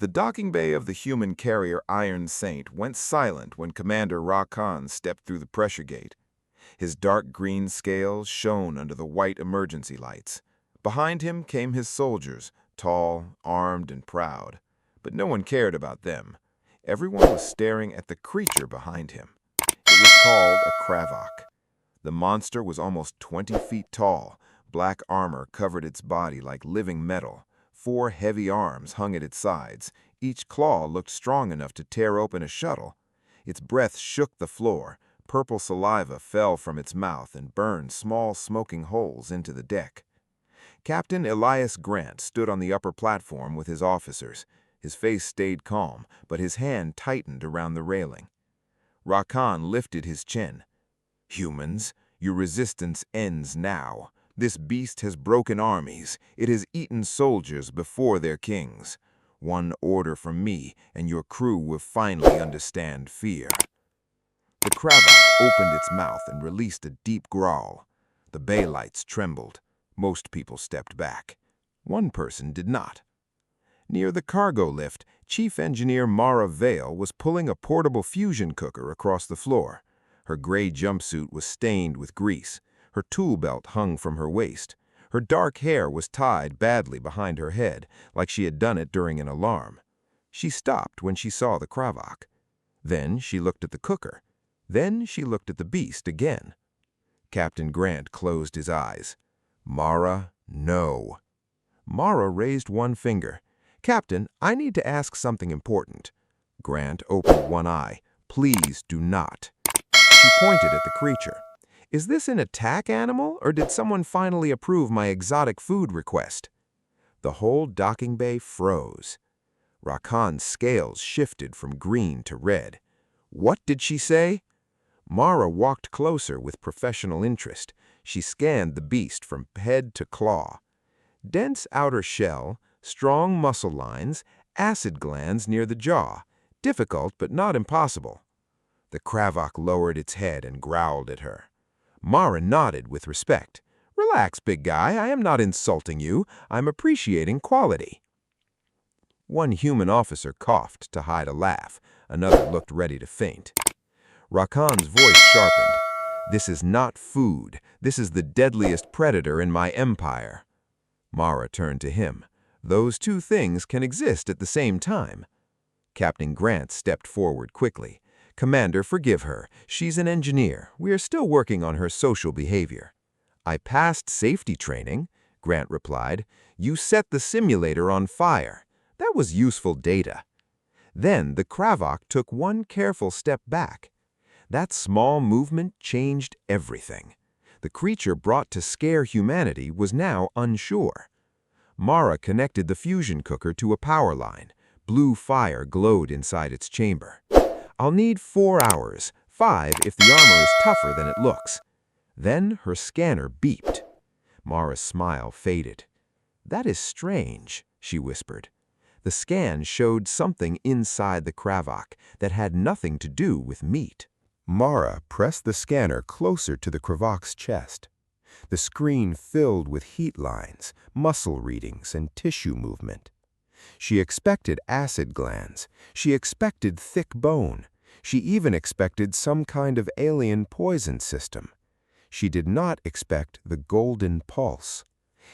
The docking bay of the human carrier Iron Saint went silent when Commander Rakan stepped through the pressure gate. His dark green scales shone under the white emergency lights. Behind him came his soldiers, tall, armed, and proud. But no one cared about them. Everyone was staring at the creature behind him. It was called a Kravok. The monster was almost 20 feet tall. Black armor covered its body like living metal. 4 heavy arms hung at its sides. Each claw looked strong enough to tear open a shuttle. Its breath shook the floor. Purple saliva fell from its mouth and burned small smoking holes into the deck. Captain Elias Grant stood on the upper platform with his officers. His face stayed calm, but his hand tightened around the railing. Rakan lifted his chin. "Humans, your resistance ends now. This beast has broken armies. It has eaten soldiers before their kings. One order from me, and your crew will finally understand fear." The Kravok opened its mouth and released a deep growl. The bay lights trembled. Most people stepped back. One person did not. Near the cargo lift, Chief Engineer Mara Vale was pulling a portable fusion cooker across the floor. Her gray jumpsuit was stained with grease. Her tool belt hung from her waist. Her dark hair was tied badly behind her head, like she had done it during an alarm. She stopped when she saw the Kravok. Then she looked at the cooker. Then she looked at the beast again. Captain Grant closed his eyes. "Mara, no." Mara raised one finger. "Captain, I need to ask something important." Grant opened one eye. "Please do not." She pointed at the creature. "Is this an attack animal, or did someone finally approve my exotic food request?" The whole docking bay froze. Rakan's scales shifted from green to red. "What did she say?" Mara walked closer with professional interest. She scanned the beast from head to claw. Dense outer shell, strong muscle lines, acid glands near the jaw. Difficult but not impossible. The Kravok lowered its head and growled at her. Mara nodded with respect. "Relax, big guy. I am not insulting you. I'm appreciating quality." One human officer coughed to hide a laugh. Another looked ready to faint. Rakan's voice sharpened. "This is not food. This is the deadliest predator in my empire." Mara turned to him. "Those two things can exist at the same time." Captain Grant stepped forward quickly. "Commander, forgive her. She's an engineer. We are still working on her social behavior." "I passed safety training," Grant replied. "You set the simulator on fire. That was useful data." Then the Kravok took one careful step back. That small movement changed everything. The creature brought to scare humanity was now unsure. Mara connected the fusion cooker to a power line. Blue fire glowed inside its chamber. "I'll need 4 hours, 5 if the armor is tougher than it looks." Then her scanner beeped. Mara's smile faded. "That is strange," she whispered. The scan showed something inside the Kravok that had nothing to do with meat. Mara pressed the scanner closer to the Kravok's chest. The screen filled with heat lines, muscle readings, and tissue movement. She expected acid glands. She expected thick bone. She even expected some kind of alien poison system. She did not expect the golden pulse.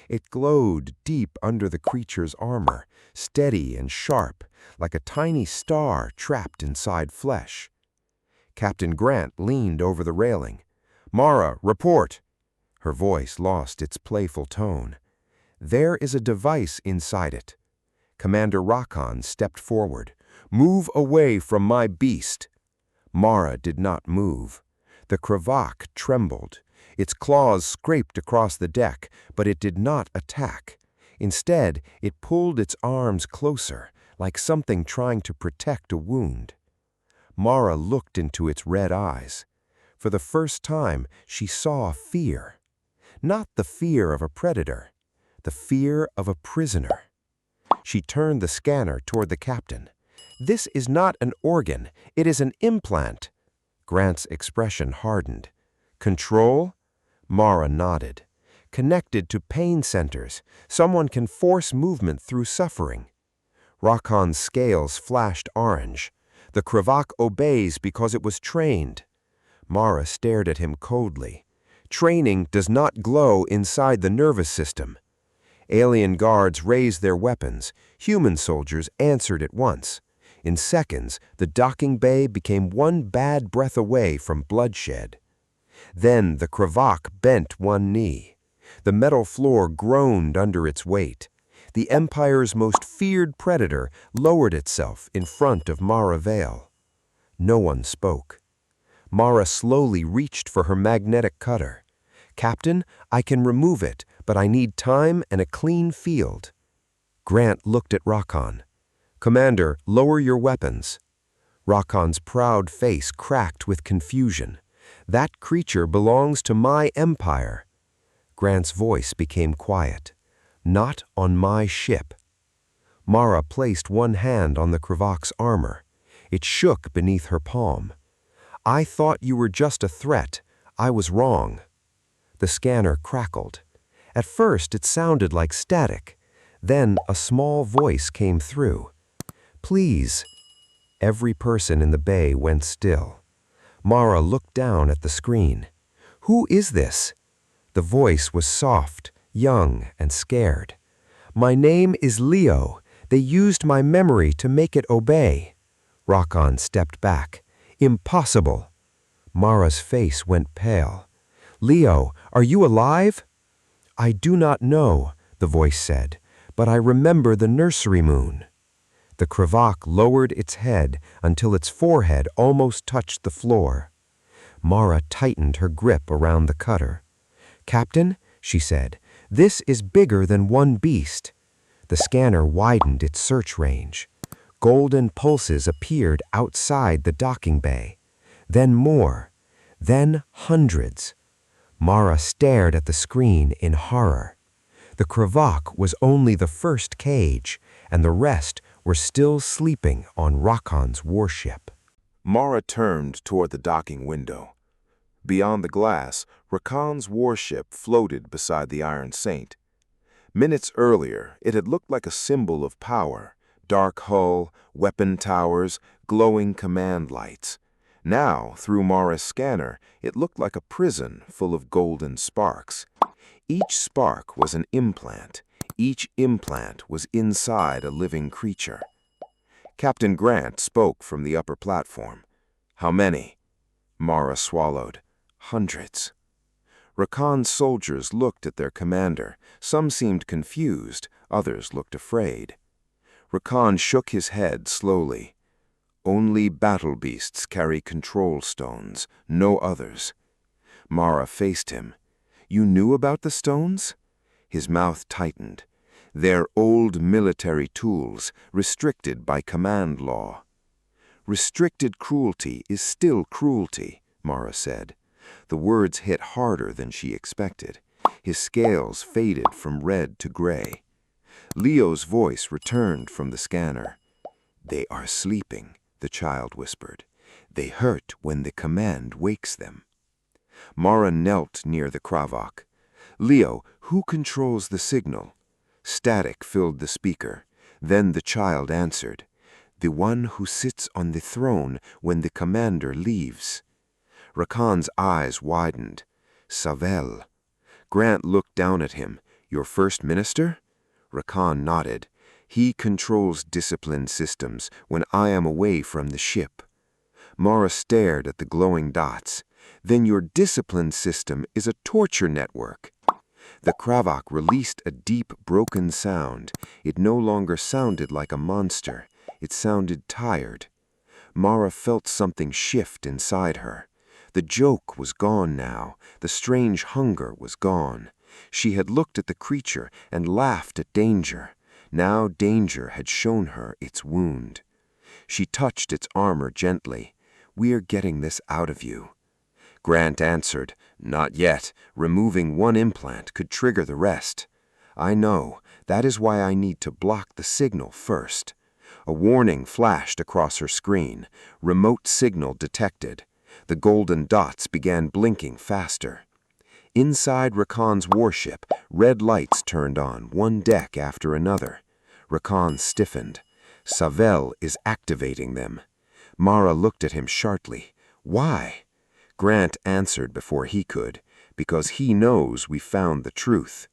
It glowed deep under the creature's armor, steady and sharp, like a tiny star trapped inside flesh. Captain Grant leaned over the railing. "Mara, report!" Her voice lost its playful tone. "There is a device inside it." Commander Rakan stepped forward. "Move away from my beast." Mara did not move. The Kravok trembled. Its claws scraped across the deck, but it did not attack. Instead, it pulled its arms closer, like something trying to protect a wound. Mara looked into its red eyes. For the first time, she saw fear. Not the fear of a predator, the fear of a prisoner. She turned the scanner toward the captain. "This is not an organ. It is an implant." Grant's expression hardened. "Control?" Mara nodded. "Connected to pain centers. Someone can force movement through suffering." Rakan's scales flashed orange. The Kravok obeys because it was trained. Mara stared at him coldly. Training does not glow inside the nervous system. Alien guards raised their weapons. Human soldiers answered at once. In seconds, the docking bay became one bad breath away from bloodshed. Then the Kravok bent one knee. The metal floor groaned under its weight. The Empire's most feared predator lowered itself in front of Mara Vale. No one spoke. Mara slowly reached for her magnetic cutter. "Captain, I can remove it, but I need time and a clean field." Grant looked at Rakan. "Commander, lower your weapons." Rakan's proud face cracked with confusion. "That creature belongs to my empire." Grant's voice became quiet. "Not on my ship." Mara placed one hand on the Kravok's armor. It shook beneath her palm. "I thought you were just a threat. I was wrong." The scanner crackled. At first it sounded like static. Then a small voice came through. "Please." Every person in the bay went still. Mara looked down at the screen. "Who is this?" The voice was soft, young, and scared. "My name is Leo. They used my memory to make it obey." Rakan stepped back. "Impossible." Mara's face went pale. "Leo, are you alive?" "I do not know," the voice said, "but I remember the nursery moon." The Kravok lowered its head until its forehead almost touched the floor. Mara tightened her grip around the cutter. "Captain," she said, "this is bigger than one beast." The scanner widened its search range. Golden pulses appeared outside the docking bay. Then more. Then hundreds. Mara stared at the screen in horror. The Kravok was only the first cage, and the rest were still sleeping on Rakan's warship. Mara turned toward the docking window. Beyond the glass, Rakan's warship floated beside the Iron Saint. Minutes earlier, it had looked like a symbol of power: dark hull, weapon towers, glowing command lights. Now, through Mara's scanner, it looked like a prison full of golden sparks. Each spark was an implant. Each implant was inside a living creature. Captain Grant spoke from the upper platform. "How many?" Mara swallowed. "Hundreds." Rakan's soldiers looked at their commander. Some seemed confused, others looked afraid. Rakan shook his head slowly. "Only battle beasts carry control stones, no others." Mara faced him. "You knew about the stones?" His mouth tightened. "They're old military tools, restricted by command law." "Restricted cruelty is still cruelty," Mara said. The words hit harder than she expected. His scales faded from red to gray. Leo's voice returned from the scanner. "They are sleeping," the child whispered. "They hurt when the command wakes them." Mara knelt near the Kravok. "Leo, who controls the signal?" Static filled the speaker. Then the child answered. "The one who sits on the throne when the commander leaves." Rakan's eyes widened. "Savel." Grant looked down at him. "Your first minister?" Rakan nodded. "He controls discipline systems when I am away from the ship." Mara stared at the glowing dots. "Then your discipline system is a torture network." The Kravok released a deep, broken sound. It no longer sounded like a monster. It sounded tired. Mara felt something shift inside her. The joke was gone now. The strange hunger was gone. She had looked at the creature and laughed at danger. Now danger had shown her its wound. She touched its armor gently. "We're getting this out of you." Grant answered, "Not yet. Removing one implant could trigger the rest." "I know. That is why I need to block the signal first." A warning flashed across her screen. "Remote signal detected." The golden dots began blinking faster. Inside Rakan's warship, red lights turned on, one deck after another. Rakan stiffened. Savell is activating them. Mara looked at him sharply. Why? Grant answered before he could, because he knows we found the truth.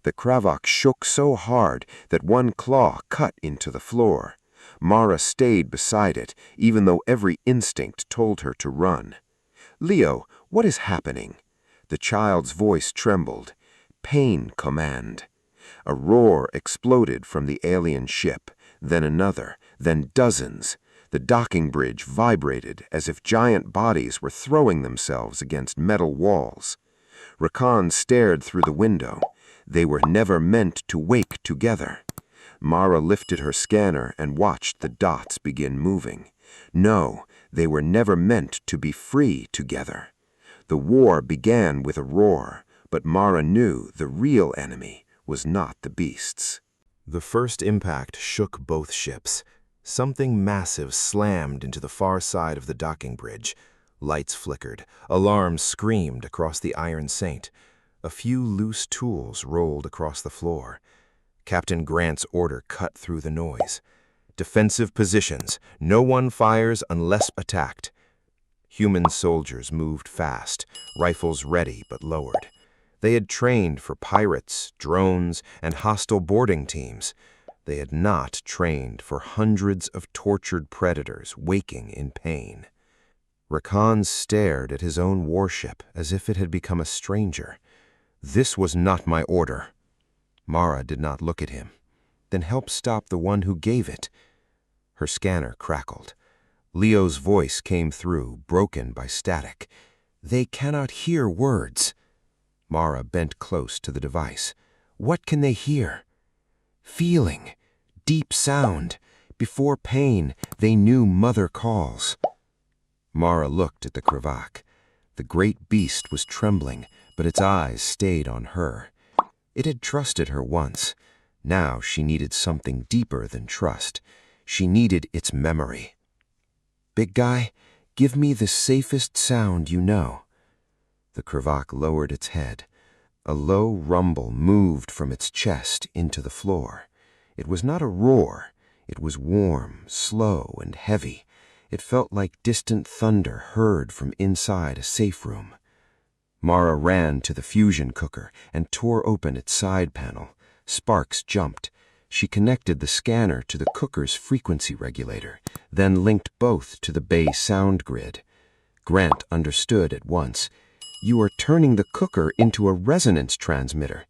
The Kravok shook so hard that one claw cut into the floor. Mara stayed beside it, even though every instinct told her to run. Leo, what is happening? The child's voice trembled. Pain command. A roar exploded from the alien ship, then another, then dozens. The docking bridge vibrated as if giant bodies were throwing themselves against metal walls. Rakan stared through the window. They were never meant to wake together. Mara lifted her scanner and watched the dots begin moving. No, they were never meant to be free together. The war began with a roar, but Mara knew the real enemy was not the beasts. The first impact shook both ships. Something massive slammed into the far side of the docking bridge. Lights flickered. Alarms screamed across the Iron Saint. A few loose tools rolled across the floor. Captain Grant's order cut through the noise. Defensive positions. No one fires unless attacked. Human soldiers moved fast, rifles ready but lowered. They had trained for pirates, drones, and hostile boarding teams. They had not trained for hundreds of tortured predators waking in pain. Rakan stared at his own warship as if it had become a stranger. This was not my order. Mara did not look at him, then help stop the one who gave it. Her scanner crackled. Leo's voice came through, broken by static. They cannot hear words. Mara bent close to the device. What can they hear? Feeling. Deep sound. Before pain, they knew mother calls. Mara looked at the Kravok. The great beast was trembling, but its eyes stayed on her. It had trusted her once. Now she needed something deeper than trust. She needed its memory. Big guy, give me the safest sound you know. The Kravok lowered its head. A low rumble moved from its chest into the floor. It was not a roar. It was warm, slow, and heavy. It felt like distant thunder heard from inside a safe room. Mara ran to the fusion cooker and tore open its side panel. Sparks jumped. She connected the scanner to the cooker's frequency regulator, then linked both to the bay sound grid. Grant understood at once. You are turning the cooker into a resonance transmitter.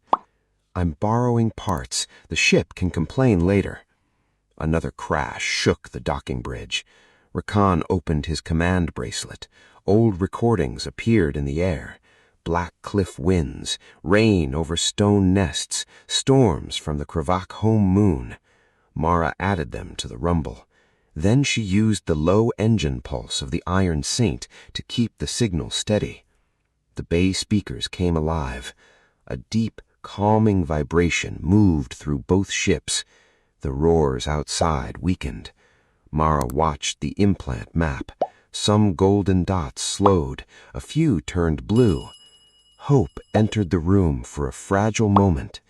I'm borrowing parts. The ship can complain later. Another crash shook the docking bridge. Rakan opened his command bracelet. Old recordings appeared in the air. Black cliff winds, rain over stone nests, storms from the Kravok home moon. Mara added them to the rumble. Then she used the low engine pulse of the Iron Saint to keep the signal steady. The bay speakers came alive. A deep, calming vibration moved through both ships. The roars outside weakened. Mara watched the implant map. Some golden dots slowed. A few turned blue. Hope entered the room for a fragile moment.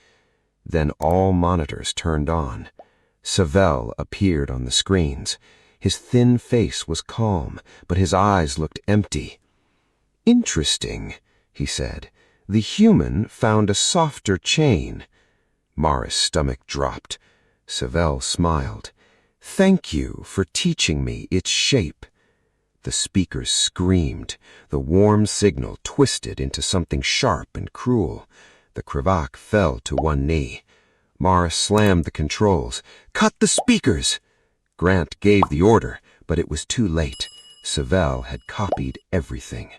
Then all monitors turned on. Savell appeared on the screens. His thin face was calm, but his eyes looked empty. Interesting, he said. The human found a softer chain. Mara's stomach dropped. Savell smiled. Thank you for teaching me its shape. The speakers screamed. The warm signal twisted into something sharp and cruel. The Kravok fell to one knee. Mara slammed the controls. Cut the speakers! Grant gave the order, but it was too late. Savell had copied everything.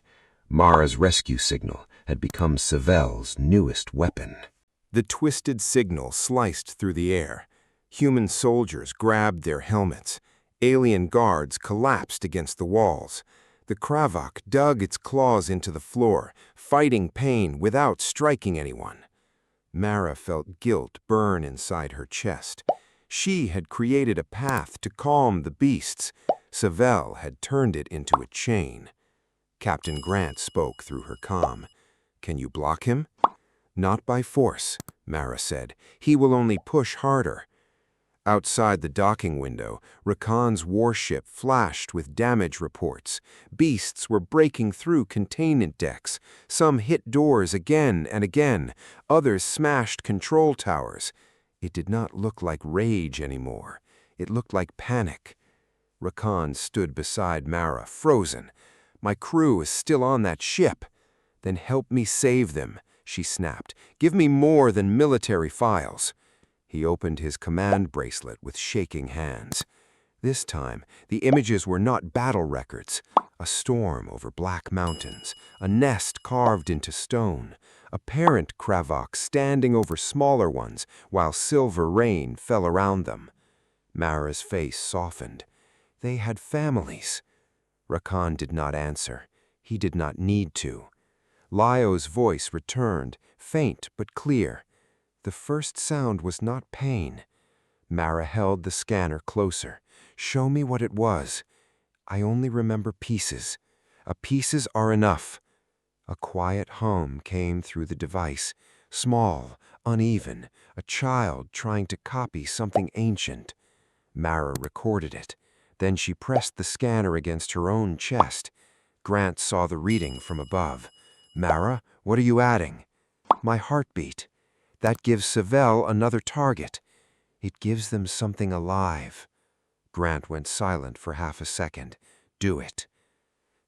Mara's rescue signal had become Savell's newest weapon. The twisted signal sliced through the air. Human soldiers grabbed their helmets. Alien guards collapsed against the walls. The Kravok dug its claws into the floor, fighting pain without striking anyone. Mara felt guilt burn inside her chest. She had created a path to calm the beasts. Savell had turned it into a chain. Captain Grant spoke through her comm. Can you block him? Not by force, Mara said. He will only push harder. Outside the docking window, Rakan's warship flashed with damage reports. Beasts were breaking through containment decks. Some hit doors again and again. Others smashed control towers. It did not look like rage anymore. It looked like panic. Rakan stood beside Mara, frozen. "My crew is still on that ship." "Then help me save them," she snapped. "Give me more than military files." He opened his command bracelet with shaking hands. This time, the images were not battle records. A storm over black mountains, a nest carved into stone, a parent Kravok standing over smaller ones while silver rain fell around them. Mara's face softened. They had families. Rakan did not answer. He did not need to. Lyo's voice returned, faint but clear. The first sound was not pain. Mara held the scanner closer. "Show me what it was." "I only remember pieces." Pieces are enough." A quiet hum came through the device, small, uneven, a child trying to copy something ancient. Mara recorded it. Then she pressed the scanner against her own chest. Grant saw the reading from above. "Mara, what are you adding?" "My heartbeat. That gives Savell another target. It gives them something alive." Grant went silent for half a second. "Do it."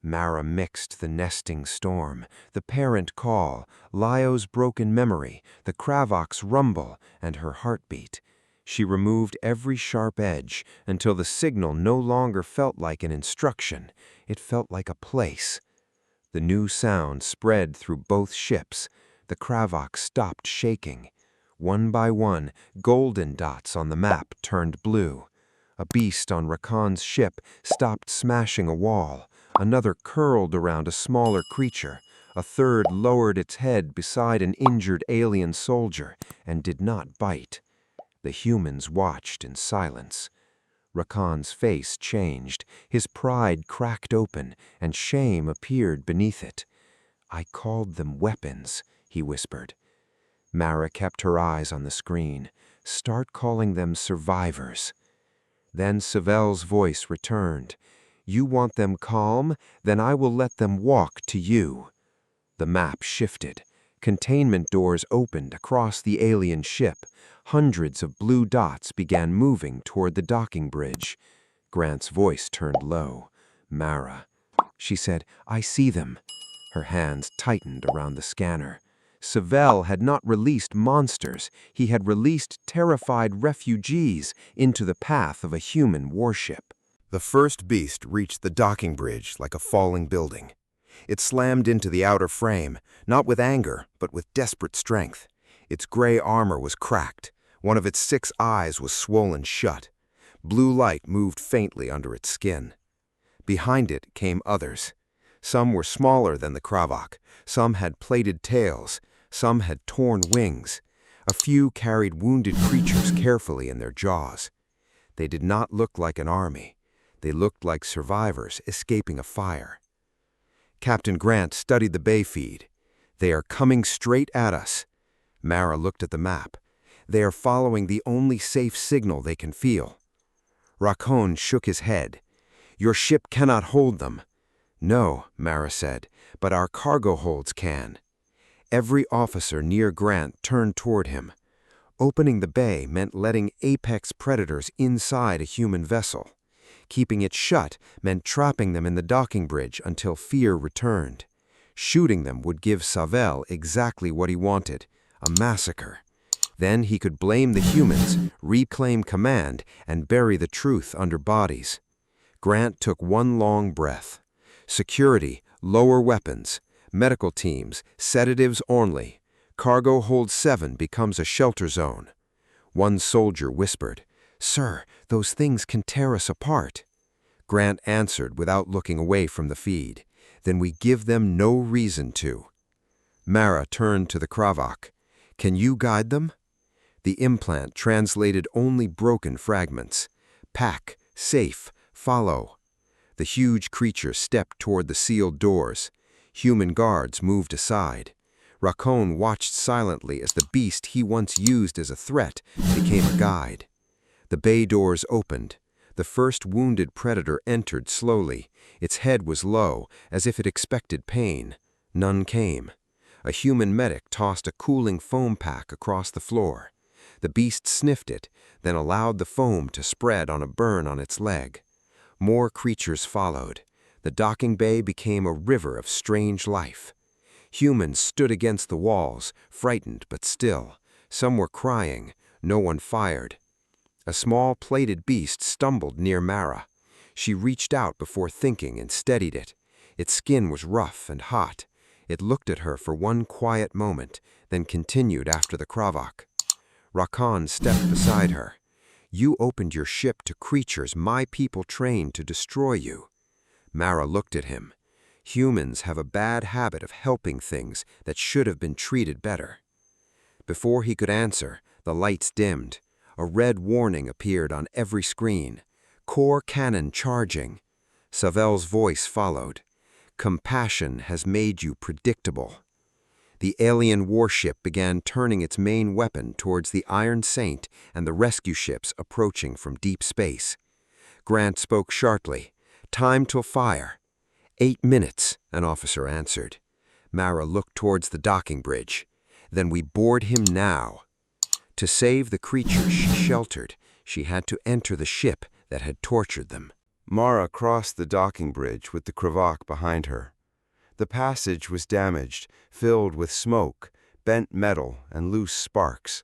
Mara mixed the nesting storm, the parent call, Lyo's broken memory, the Kravok's rumble, and her heartbeat. She removed every sharp edge until the signal no longer felt like an instruction. It felt like a place. The new sound spread through both ships. The Kravok stopped shaking. One by one, golden dots on the map turned blue. A beast on Rakan's ship stopped smashing a wall. Another curled around a smaller creature. A third lowered its head beside an injured alien soldier and did not bite. The humans watched in silence. Rakan's face changed. His pride cracked open, and shame appeared beneath it. "I called them weapons," he whispered. Mara kept her eyes on the screen. "Start calling them survivors." Then Savell's voice returned. "You want them calm? Then I will let them walk to you." The map shifted. Containment doors opened across the alien ship. Hundreds of blue dots began moving toward the docking bridge. Grant's voice turned low. "Mara." She said, "I see them." Her hands tightened around the scanner. Savell had not released monsters. He had released terrified refugees into the path of a human warship. The first beast reached the docking bridge like a falling building. It slammed into the outer frame, not with anger, but with desperate strength. Its gray armor was cracked. One of its 6 eyes was swollen shut. Blue light moved faintly under its skin. Behind it came others. Some were smaller than the Kravok. Some had plated tails. Some had torn wings. A few carried wounded creatures carefully in their jaws. They did not look like an army. They looked like survivors escaping a fire. Captain Grant studied the bay feed. "They are coming straight at us." Mara looked at the map. "They are following the only safe signal they can feel." Rakan shook his head. "Your ship cannot hold them." "No," Mara said, "but our cargo holds can." Every officer near Grant turned toward him. Opening the bay meant letting apex predators inside a human vessel. Keeping it shut meant trapping them in the docking bridge until fear returned. Shooting them would give Savell exactly what he wanted, a massacre. Then he could blame the humans, reclaim command, and bury the truth under bodies. Grant took one long breath. Security, lower weapons. Medical teams, sedatives only. Cargo hold 7 becomes a shelter zone. One soldier whispered, "Sir, those things can tear us apart." Grant answered without looking away from the feed. "Then we give them no reason to." Mara turned to the Kravok. "Can you guide them?" The implant translated only broken fragments. "Pack, safe, follow." The huge creature stepped toward the sealed doors. Human guards moved aside. Rakan watched silently as the beast he once used as a threat became a guide. The bay doors opened. The first wounded predator entered slowly. Its head was low, as if it expected pain. None came. A human medic tossed a cooling foam pack across the floor. The beast sniffed it, then allowed the foam to spread on a burn on its leg. More creatures followed. The docking bay became a river of strange life. Humans stood against the walls, frightened but still. Some were crying. No one fired. A small plated beast stumbled near Mara. She reached out before thinking and steadied it. Its skin was rough and hot. It looked at her for one quiet moment, then continued after the Kravok. Rakan stepped beside her. "You opened your ship to creatures my people trained to destroy you." Mara looked at him. Humans have a bad habit of helping things that should have been treated better. Before he could answer, the lights dimmed. A red warning appeared on every screen. Core cannon charging. Savel's voice followed. "Compassion has made you predictable." The alien warship began turning its main weapon towards the Iron Saint and the rescue ships approaching from deep space. Grant spoke sharply. "Time till fire." 8 minutes, an officer answered. Mara looked towards the docking bridge. "Then we board him now." To save the creatures she sheltered, she had to enter the ship that had tortured them. Mara crossed the docking bridge with the Kravok behind her. The passage was damaged, filled with smoke, bent metal, and loose sparks.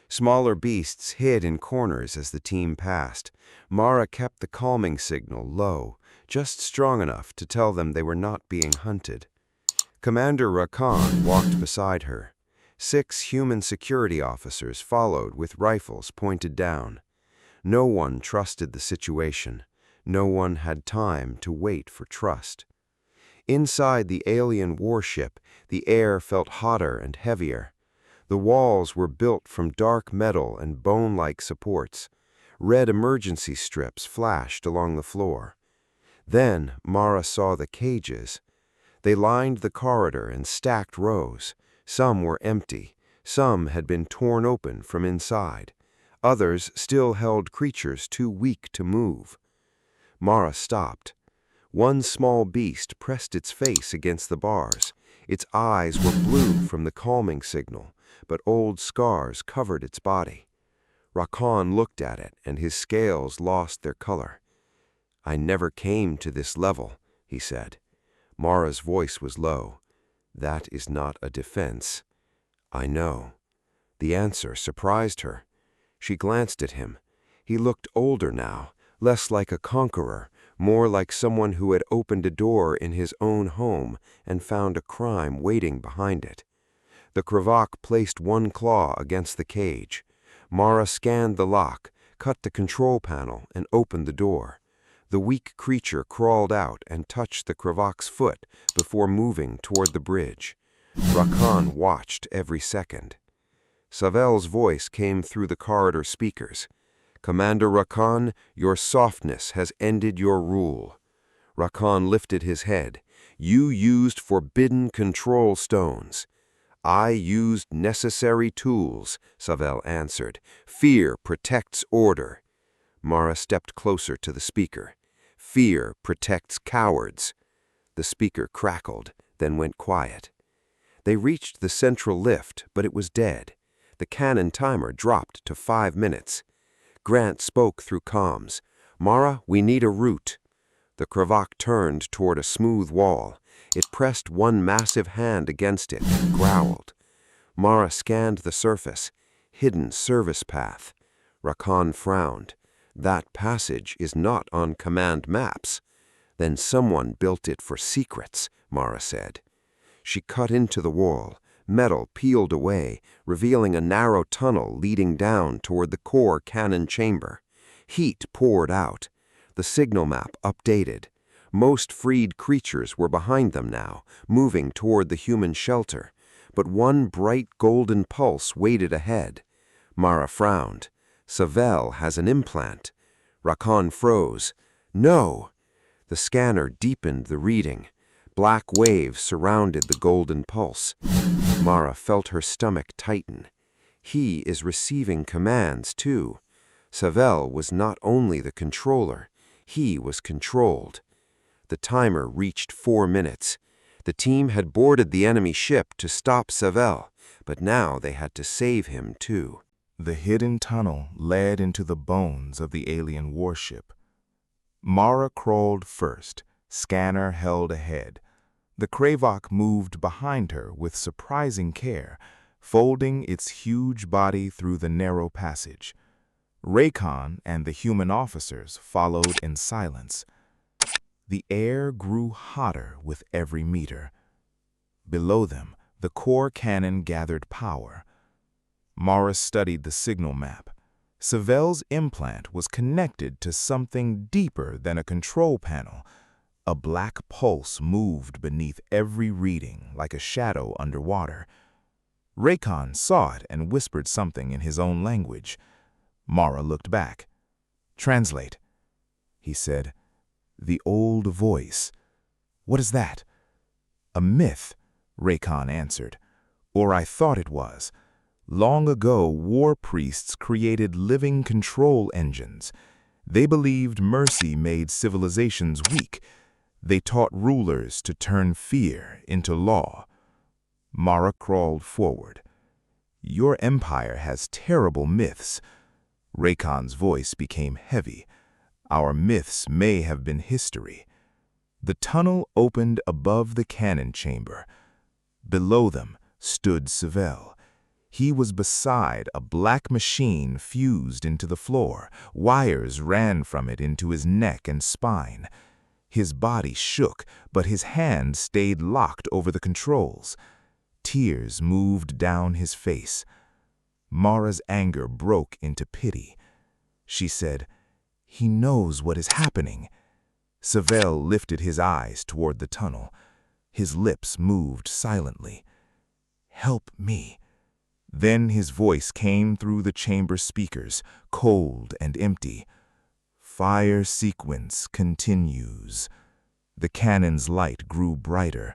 Smaller beasts hid in corners as the team passed. Mara kept the calming signal low, just strong enough to tell them they were not being hunted. Commander Rakan walked beside her. 6 human security officers followed with rifles pointed down. No one trusted the situation. No one had time to wait for trust. Inside the alien warship, the air felt hotter and heavier. The walls were built from dark metal and bone-like supports. Red emergency strips flashed along the floor. Then Mara saw the cages. They lined the corridor in stacked rows. Some were empty. Some had been torn open from inside. Others still held creatures too weak to move. Mara stopped. One small beast pressed its face against the bars. Its eyes were blue from the calming signal, but old scars covered its body. Rakan looked at it, and his scales lost their color. "I never came to this level," he said. Mara's voice was low. "That is not a defense." "I know." The answer surprised her. She glanced at him. He looked older now, less like a conqueror, more like someone who had opened a door in his own home and found a crime waiting behind it. The Kravok placed one claw against the cage. Mara scanned the lock, cut the control panel, and opened the door. The weak creature crawled out and touched the Kravok's foot before moving toward the bridge. Rakan watched every second. Savel's voice came through the corridor speakers. "Commander Rakan, your softness has ended your rule." Rakan lifted his head. "You used forbidden control stones." "I used necessary tools," Savel answered. "Fear protects order." Mara stepped closer to the speaker. "Fear protects cowards." The speaker crackled, then went quiet. They reached the central lift, but it was dead. The cannon timer dropped to 5 minutes. Grant spoke through comms. "Mara, we need a route." The Kravok turned toward a smooth wall. It pressed one massive hand against it and growled. Mara scanned the surface. Hidden service path. Rakan frowned. "That passage is not on command maps." "Then someone built it for secrets," Mara said. She cut into the wall. Metal peeled away, revealing a narrow tunnel leading down toward the core cannon chamber. Heat poured out. The signal map updated. Most freed creatures were behind them now, moving toward the human shelter. But one bright golden pulse waited ahead. Mara frowned. "Savel has an implant." Rakan froze. "No!" The scanner deepened the reading. Black waves surrounded the golden pulse. Mara felt her stomach tighten. He is receiving commands, too. Savell was not only the controller, he was controlled. The timer reached 4 minutes. The team had boarded the enemy ship to stop Savell, but now they had to save him too. The hidden tunnel led into the bones of the alien warship. Mara crawled first, scanner held ahead. The Kravok moved behind her with surprising care, folding its huge body through the narrow passage. Raycon and the human officers followed in silence. The air grew hotter with every meter. Below them, the core cannon gathered power. Mara studied the signal map. Savell's implant was connected to something deeper than a control panel. A black pulse moved beneath every reading like a shadow underwater. Raycon saw it and whispered something in his own language. Mara looked back. "Translate," he said. "The old voice. What is that?" "A myth," Raycon answered. "Or I thought it was. Long ago, war priests created living control engines. They believed mercy made civilizations weak. They taught rulers to turn fear into law." Mara crawled forward. "Your empire has terrible myths." Raycon's voice became heavy. "Our myths may have been history." The tunnel opened above the cannon chamber. Below them stood Savell. He was beside a black machine fused into the floor. Wires ran from it into his neck and spine. His body shook, but his hand stayed locked over the controls. Tears moved down his face. Mara's anger broke into pity. She said, "He knows what is happening." Savell lifted his eyes toward the tunnel. His lips moved silently. "Help me." Then his voice came through the chamber speakers, cold and empty. "Fire sequence continues." The cannon's light grew brighter.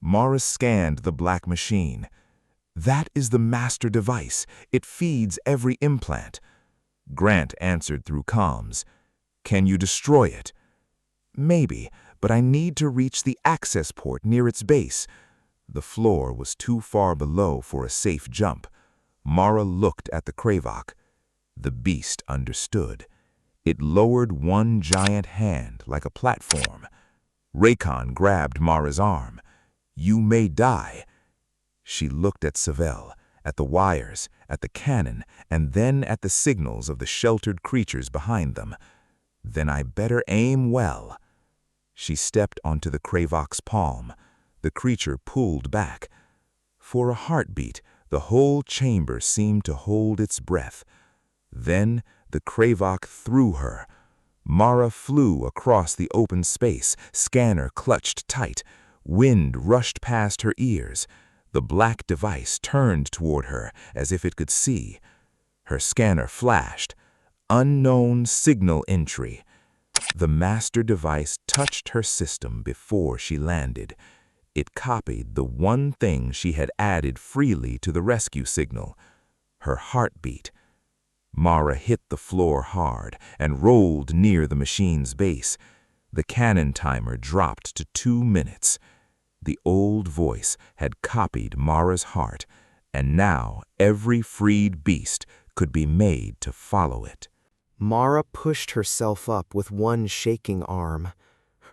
Mara scanned the black machine. "That is the master device. It feeds every implant." Grant answered through comms. "Can you destroy it?" "Maybe, but I need to reach the access port near its base." The floor was too far below for a safe jump. Mara looked at the Kravok. The beast understood. It lowered one giant hand like a platform. Raycon grabbed Mara's arm. "You may die." She looked at Savell, at the wires, at the cannon, and then at the signals of the sheltered creatures behind them. "Then I better aim well." She stepped onto the Kravok's palm. The creature pulled back. For a heartbeat, the whole chamber seemed to hold its breath. Then the Kravok threw her. Mara flew across the open space, scanner clutched tight. Wind rushed past her ears. The black device turned toward her as if it could see. Her scanner flashed. "Unknown signal entry." The master device touched her system before she landed. It copied the one thing she had added freely to the rescue signal, her heartbeat. Mara hit the floor hard and rolled near the machine's base. The cannon timer dropped to 2 minutes. The old voice had copied Mara's heart, and now every freed beast could be made to follow it. Mara pushed herself up with one shaking arm.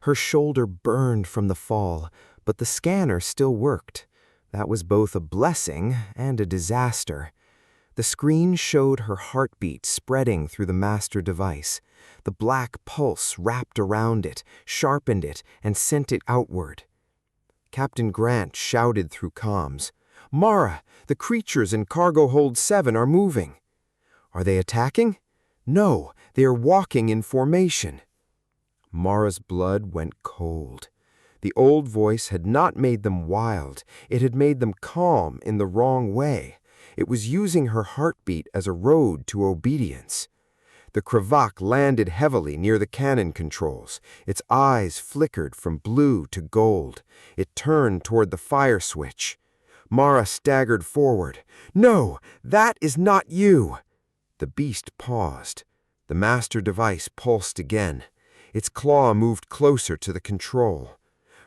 Her shoulder burned from the fall, but the scanner still worked. That was both a blessing and a disaster. The screen showed her heartbeat spreading through the master device. The black pulse wrapped around it, sharpened it, and sent it outward. Captain Grant shouted through comms, "Mara, the creatures in cargo hold 7 are moving." "Are they attacking?" "No, they are walking in formation." Mara's blood went cold. The old voice had not made them wild. It had made them calm in the wrong way. It was using her heartbeat as a road to obedience. The Kravok landed heavily near the cannon controls. Its eyes flickered from blue to gold. It turned toward the fire switch. Mara staggered forward. "No, that is not you." The beast paused. The master device pulsed again. Its claw moved closer to the control.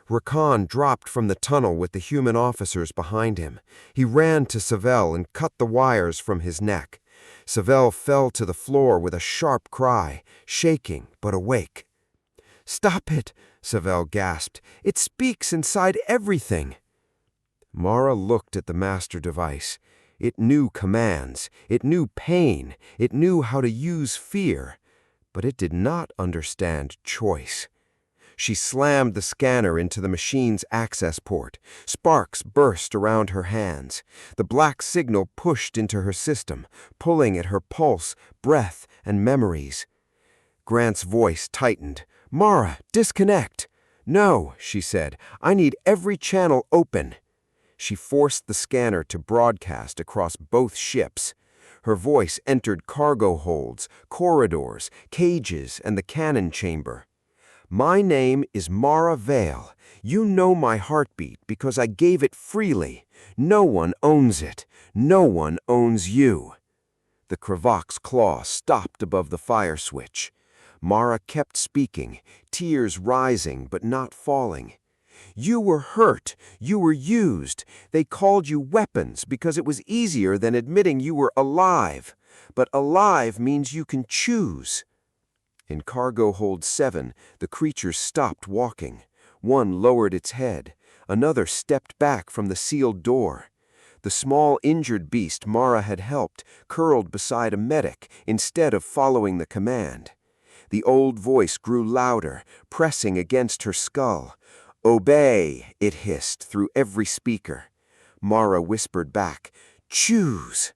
Rakan dropped from the tunnel with the human officers behind him. He ran to Savell and cut the wires from his neck. Savell fell to the floor with a sharp cry, shaking but awake. "Stop it," Savell gasped. "It speaks inside everything." Mara looked at the master device. It knew commands, it knew pain, it knew how to use fear, but it did not understand choice. She slammed the scanner into the machine's access port. Sparks burst around her hands. The black signal pushed into her system, pulling at her pulse, breath, and memories. Grant's voice tightened. "Mara, disconnect." "No," she said. "I need every channel open." She forced the scanner to broadcast across both ships. Her voice entered cargo holds, corridors, cages, and the cannon chamber. "My name is Mara Vale. You know my heartbeat because I gave it freely. No one owns it. No one owns you." The Kravok's claw stopped above the fire switch. Mara kept speaking, tears rising but not falling. "You were hurt. You were used. They called you weapons because it was easier than admitting you were alive. But alive means you can choose." In cargo hold 7, the creatures stopped walking. One lowered its head. Another stepped back from the sealed door. The small injured beast Mara had helped curled beside a medic instead of following the command. The old voice grew louder, pressing against her skull. "Obey," it hissed through every speaker. Mara whispered back, "Choose."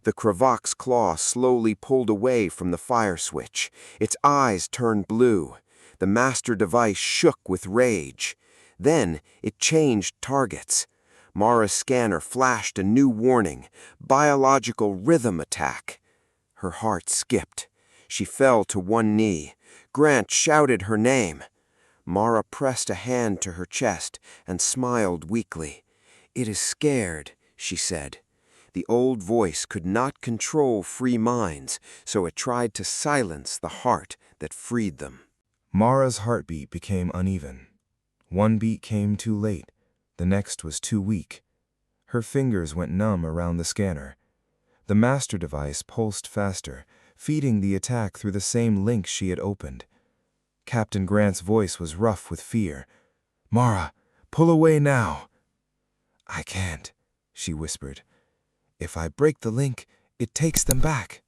The Kravok's claw slowly pulled away from the fire switch. Its eyes turned blue. The master device shook with rage. Then it changed targets. Mara's scanner flashed a new warning, biological rhythm attack. Her heart skipped. She fell to one knee. Grant shouted her name. Mara pressed a hand to her chest and smiled weakly. "It is scared," she said. The old voice could not control free minds, so it tried to silence the heart that freed them. Mara's heartbeat became uneven. One beat came too late, the next was too weak. Her fingers went numb around the scanner. The master device pulsed faster, feeding the attack through the same link she had opened. Captain Grant's voice was rough with fear. "Mara, pull away now." "I can't," she whispered. "If I break the link, it takes them back."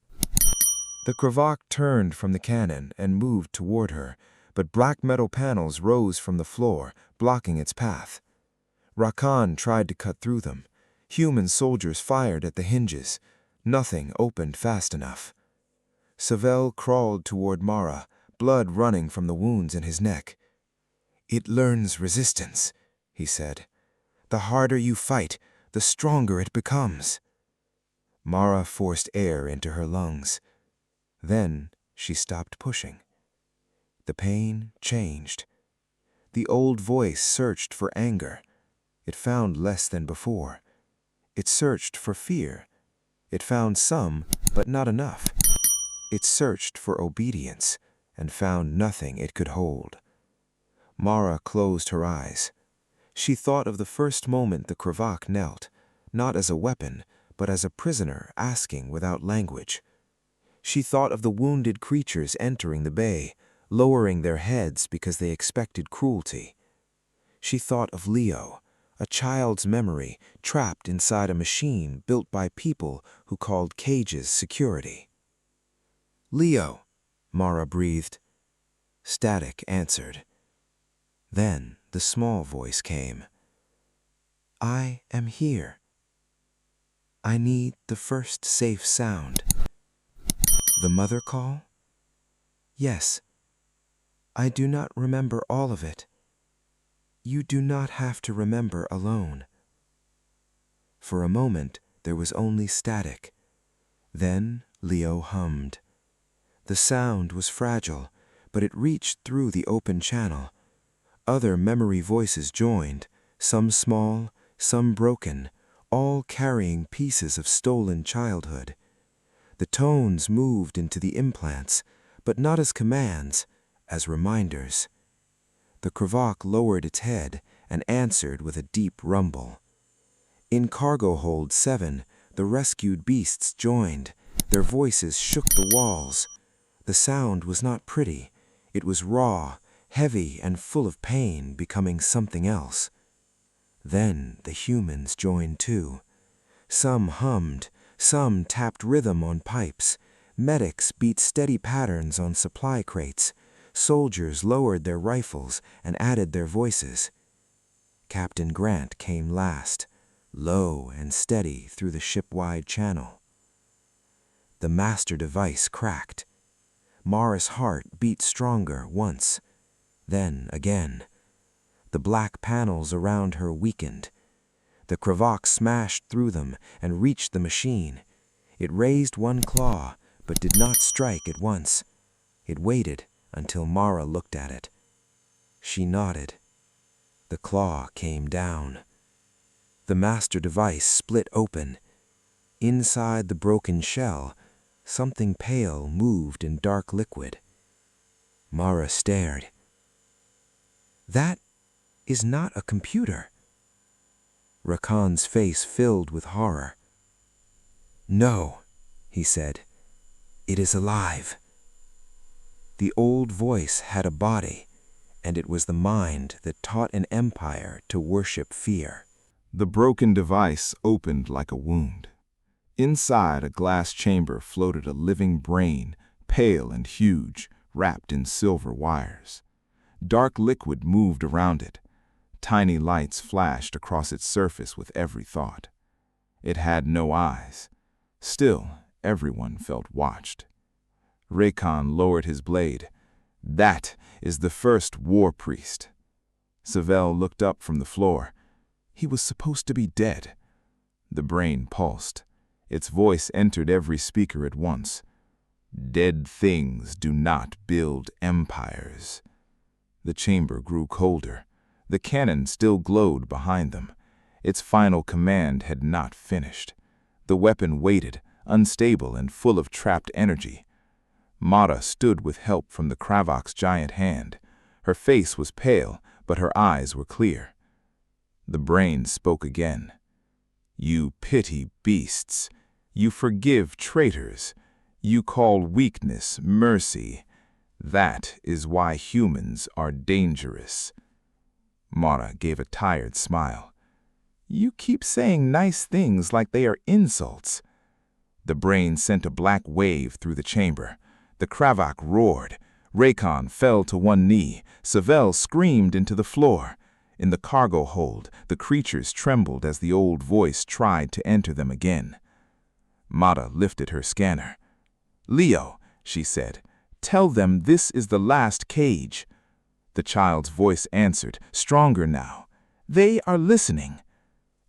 The Kravok turned from the cannon and moved toward her, but black metal panels rose from the floor, blocking its path. Rakan tried to cut through them. Human soldiers fired at the hinges. Nothing opened fast enough. Savell crawled toward Mara, blood running from the wounds in his neck. "It learns resistance," he said. "The harder you fight, the stronger it becomes." Mara forced air into her lungs. Then she stopped pushing. The pain changed. The old voice searched for anger. It found less than before. It searched for fear. It found some, but not enough. It searched for obedience and found nothing it could hold. Mara closed her eyes. She thought of the first moment the Kravok knelt, not as a weapon, but as a prisoner asking without language. She thought of the wounded creatures entering the bay, lowering their heads because they expected cruelty. She thought of Leo, a child's memory trapped inside a machine built by people who called cages security. "Leo," Mara breathed. Static answered. Then the small voice came. "I am here. I need the first safe sound." "The mother call?" "Yes. I do not remember all of it. You do not have to remember alone." For a moment, there was only static. Then Leo hummed. The sound was fragile, but it reached through the open channel. Other memory voices joined, some small, some broken, all carrying pieces of stolen childhood. The tones moved into the implants, but not as commands, as reminders. The Kravok lowered its head and answered with a deep rumble. In cargo hold 7, the rescued beasts joined. Their voices shook the walls. The sound was not pretty. It was raw, heavy, and full of pain, becoming something else. Then the humans joined too. Some hummed, some tapped rhythm on pipes. Medics beat steady patterns on supply crates. Soldiers lowered their rifles and added their voices. Captain Grant came last, low and steady through the ship-wide channel. The master device cracked. Mara's heart beat stronger once, then again. The black panels around her weakened. The Kravok smashed through them and reached the machine. It raised one claw, but did not strike at once. It waited until Mara looked at it. She nodded. The claw came down. The master device split open. Inside the broken shell, something pale moved in dark liquid. Mara stared. That is not a computer. Rakan's face filled with horror. No, he said. It is alive. The old voice had a body, and it was the mind that taught an empire to worship fear. The broken device opened like a wound. Inside a glass chamber floated a living brain, pale and huge, wrapped in silver wires. Dark liquid moved around it. Tiny lights flashed across its surface with every thought. It had no eyes. Still, everyone felt watched. Rakan lowered his blade. That is the first war priest. Savell looked up from the floor. He was supposed to be dead. The brain pulsed. Its voice entered every speaker at once. Dead things do not build empires. The chamber grew colder. The cannon still glowed behind them. Its final command had not finished. The weapon waited, unstable and full of trapped energy. Mara stood with help from the Kravok's giant hand. Her face was pale, but her eyes were clear. The brain spoke again. You pity beasts. You forgive traitors. You call weakness mercy. That is why humans are dangerous. Mara gave a tired smile. You keep saying nice things like they are insults. The brain sent a black wave through the chamber. The Kravok roared. Rakan fell to one knee. Savell screamed into the floor. In the cargo hold, the creatures trembled as the old voice tried to enter them again. Mara lifted her scanner. Leo, she said, tell them this is the last cage. The child's voice answered, stronger now. They are listening.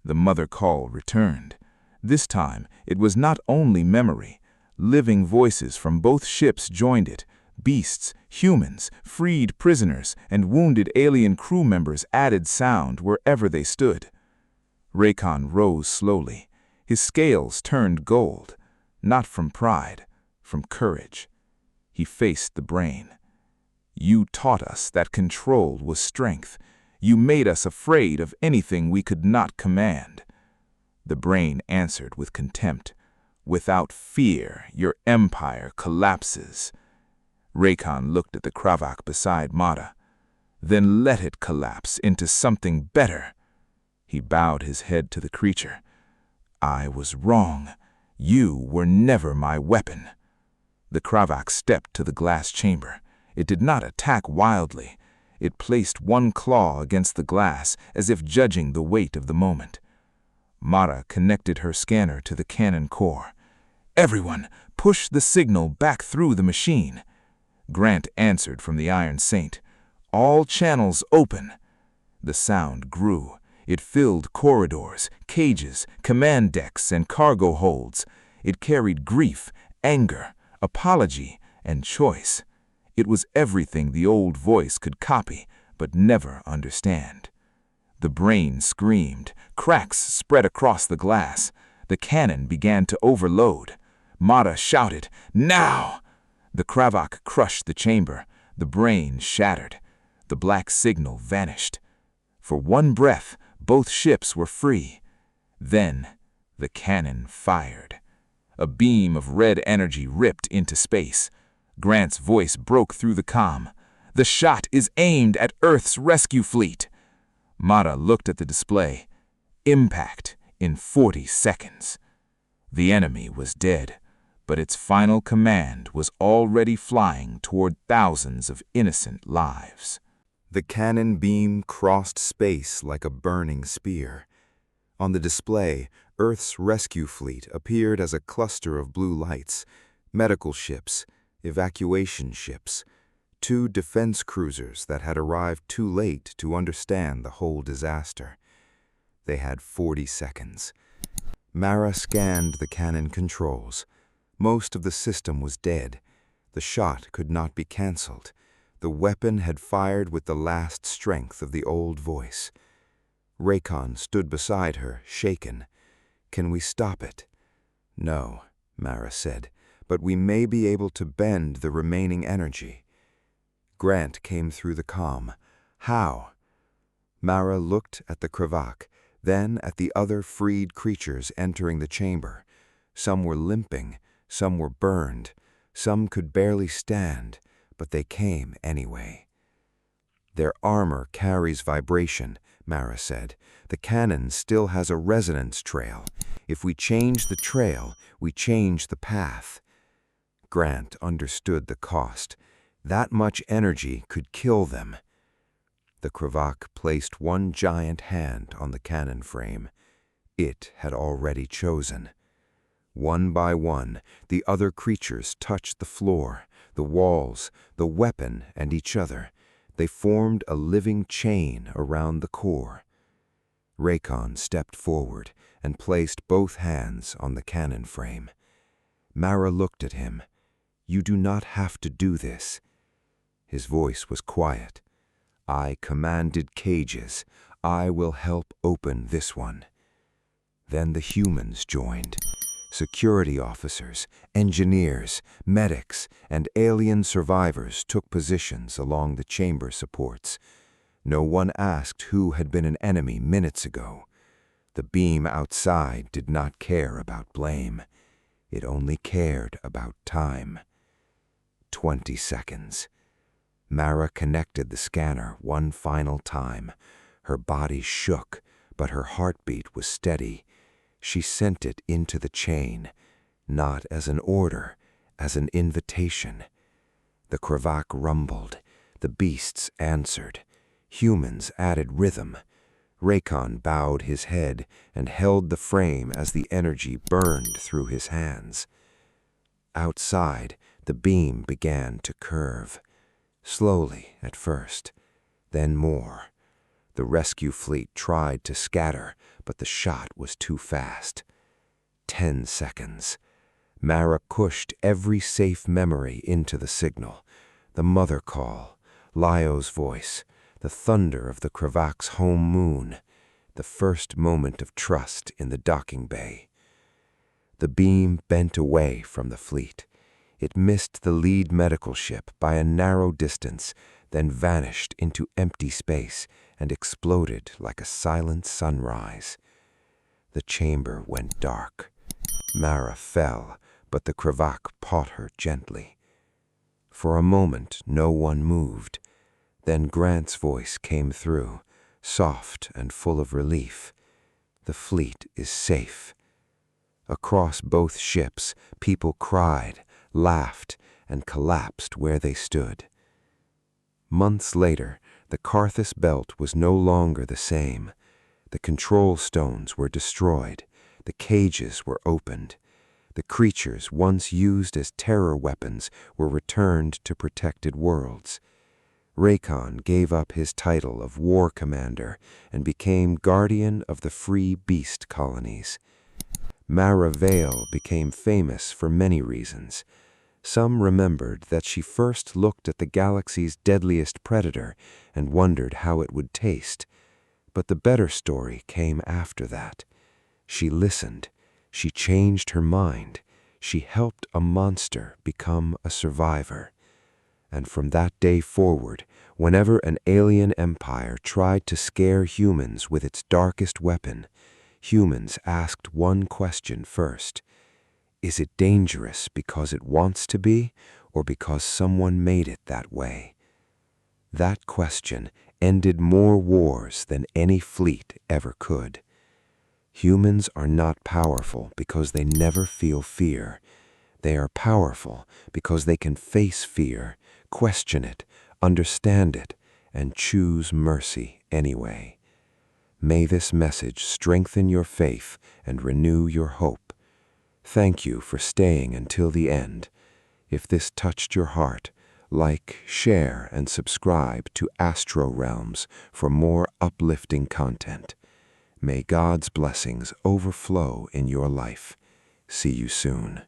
The mother call returned. This time, it was not only memory. Living voices from both ships joined it. Beasts, humans, freed prisoners, and wounded alien crew members added sound wherever they stood. Rakan rose slowly. His scales turned gold, not from pride, from courage. He faced the brain. You taught us that control was strength. You made us afraid of anything we could not command. The brain answered with contempt. Without fear, your empire collapses. Rakan looked at the Kravok beside Mara. Then let it collapse into something better. He bowed his head to the creature. I was wrong. You were never my weapon. The Kravok stepped to the glass chamber. It did not attack wildly. It placed one claw against the glass as if judging the weight of the moment. Mara connected her scanner to the cannon core. Everyone, push the signal back through the machine. Grant answered from the Iron Saint. All channels open. The sound grew. It filled corridors, cages, command decks, and cargo holds. It carried grief, anger, apology, and choice. It was everything the old voice could copy, but never understand. The brain screamed. Cracks spread across the glass. The cannon began to overload. Mara shouted, "Now!" The Kravok crushed the chamber. The brain shattered. The black signal vanished. For one breath, both ships were free. Then, the cannon fired. A beam of red energy ripped into space. Grant's voice broke through the comm. "The shot is aimed at Earth's rescue fleet." Mara looked at the display. Impact in 40 seconds. The enemy was dead, but its final command was already flying toward thousands of innocent lives. The cannon beam crossed space like a burning spear. On the display, Earth's rescue fleet appeared as a cluster of blue lights, medical ships, evacuation ships, 2 defense cruisers that had arrived too late to understand the whole disaster. They had 40 seconds. Mara scanned the cannon controls. Most of the system was dead. The shot could not be cancelled. The weapon had fired with the last strength of the old voice. Raycon stood beside her, shaken. "Can we stop it?" "No," Mara said, "but we may be able to bend the remaining energy." Grant came through the comm. "How?" Mara looked at the Kravok, then at the other freed creatures entering the chamber. Some were limping, some were burned, some could barely stand, but they came anyway. "Their armor carries vibration," Mara said. "The cannon still has a resonance trail. If we change the trail, we change the path." Grant understood the cost. That much energy could kill them. The Kravok placed one giant hand on the cannon frame. It had already chosen. One by one, the other creatures touched the floor, the walls, the weapon, and each other. They formed a living chain around the core. Raycon stepped forward and placed both hands on the cannon frame. Mara looked at him. "You do not have to do this." His voice was quiet. "I commanded cages. I will help open this one." Then the humans joined. Security officers, engineers, medics, and alien survivors took positions along the chamber supports. No one asked who had been an enemy minutes ago. The beam outside did not care about blame. It only cared about time. 20 seconds. Mara connected the scanner one final time. Her body shook, but her heartbeat was steady. She sent it into the chain, not as an order, as an invitation. The Kravok rumbled. The beasts answered. Humans added rhythm. Raycon bowed his head and held the frame as the energy burned through his hands. Outside, the beam began to curve. Slowly at first, then more. The rescue fleet tried to scatter, but the shot was too fast. 10 seconds. Mara pushed every safe memory into the signal. The mother call, Lyo's voice, the thunder of the Kravok's home moon, the first moment of trust in the docking bay. The beam bent away from the fleet. It missed the lead medical ship by a narrow distance, then vanished into empty space and exploded like a silent sunrise. The chamber went dark. Mara fell, but the Kravok caught her gently. For a moment, no one moved. Then Grant's voice came through, soft and full of relief. "The fleet is safe." Across both ships, people cried, laughed, and collapsed where they stood. Months later, the Karthus belt was no longer the same. The control stones were destroyed. The cages were opened. The creatures once used as terror weapons were returned to protected worlds. Raycon gave up his title of War Commander and became Guardian of the Free Beast Colonies. Mara Vale became famous for many reasons. Some remembered that she first looked at the galaxy's deadliest predator and wondered how it would taste. But the better story came after that. She listened. She changed her mind. She helped a monster become a survivor. And from that day forward, whenever an alien empire tried to scare humans with its darkest weapon, humans asked one question first. Is it dangerous because it wants to be, or because someone made it that way? That question ended more wars than any fleet ever could. Humans are not powerful because they never feel fear. They are powerful because they can face fear, question it, understand it, and choose mercy anyway. May this message strengthen your faith and renew your hope. Thank you for staying until the end. If this touched your heart, like, share, and subscribe to Astro Realms for more uplifting content. May God's blessings overflow in your life. See you soon.